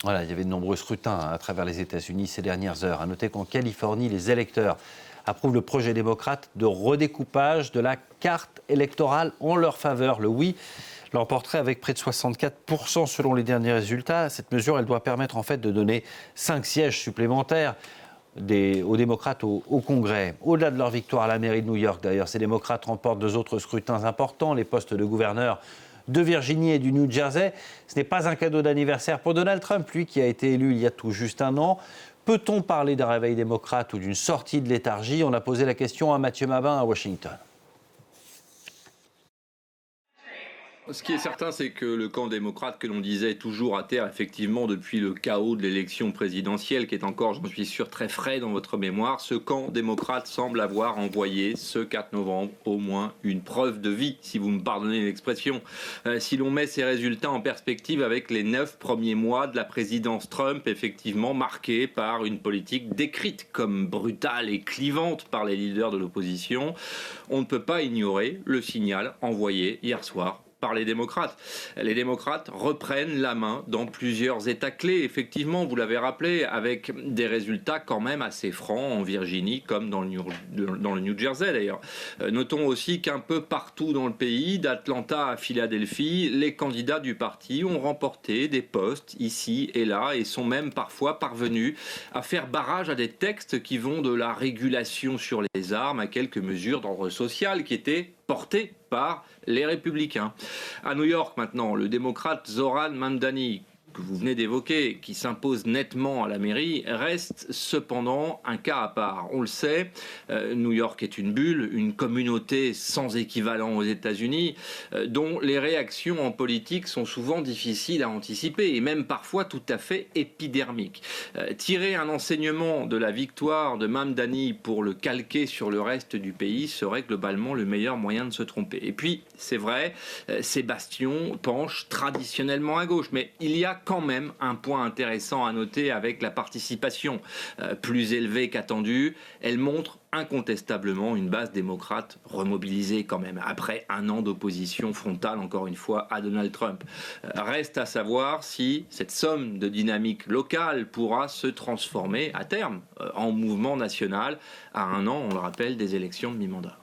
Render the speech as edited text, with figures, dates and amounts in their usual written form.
Voilà, il y avait de nombreux scrutins à travers les États-Unis ces dernières heures. À noter qu'en Californie, les électeurs approuvent le projet démocrate de redécoupage de la carte électorale en leur faveur. Le oui l'emporterait avec près de 64% selon les derniers résultats. Cette mesure, elle doit permettre en fait de donner 5 sièges supplémentaires aux démocrates au Congrès. Au-delà de leur victoire à la mairie de New York, d'ailleurs, ces démocrates remportent 2 autres scrutins importants, les postes de gouverneur de Virginie et du New Jersey. Ce n'est pas un cadeau d'anniversaire pour Donald Trump, lui qui a été élu il y a tout juste un an. Peut-on parler d'un réveil démocrate ou d'une sortie de léthargie? On a posé la question à Mathieu Mabin à Washington. Ce qui est certain, c'est que le camp démocrate que l'on disait toujours à terre, effectivement, depuis le chaos de l'élection présidentielle, qui est encore, j'en suis sûr, très frais dans votre mémoire, ce camp démocrate semble avoir envoyé ce 4 novembre au moins une preuve de vie, si vous me pardonnez l'expression. Si l'on met ces résultats en perspective avec les 9 premiers mois de la présidence Trump, effectivement marqués par une politique décrite comme brutale et clivante par les leaders de l'opposition, on ne peut pas ignorer le signal envoyé hier soir par les démocrates. Les démocrates reprennent la main dans plusieurs États clés, effectivement, vous l'avez rappelé, avec des résultats quand même assez francs en Virginie comme dans le New Jersey d'ailleurs. Notons aussi qu'un peu partout dans le pays, d'Atlanta à Philadelphie, les candidats du parti ont remporté des postes ici et là et sont même parfois parvenus à faire barrage à des textes qui vont de la régulation sur les armes à quelques mesures d'ordre social qui étaient portées par les républicains. À New York maintenant, le démocrate Zohran Mamdani, que vous venez d'évoquer, qui s'impose nettement à la mairie, reste cependant un cas à part. On le sait, New York est une bulle, une communauté sans équivalent aux États-Unis, dont les réactions en politique sont souvent difficiles à anticiper et même parfois tout à fait épidermiques. Tirer un enseignement de la victoire de Mamdani pour le calquer sur le reste du pays serait globalement le meilleur moyen de se tromper. Et puis, c'est vrai, ces bastions penchent traditionnellement à gauche, mais il y a quand même un point intéressant à noter avec la participation plus élevée qu'attendue. Elle montre incontestablement une base démocrate remobilisée quand même, après un an d'opposition frontale, encore une fois, à Donald Trump. Reste à savoir si cette somme de dynamique locale pourra se transformer à terme en mouvement national à un an, on le rappelle, des élections de mi-mandat.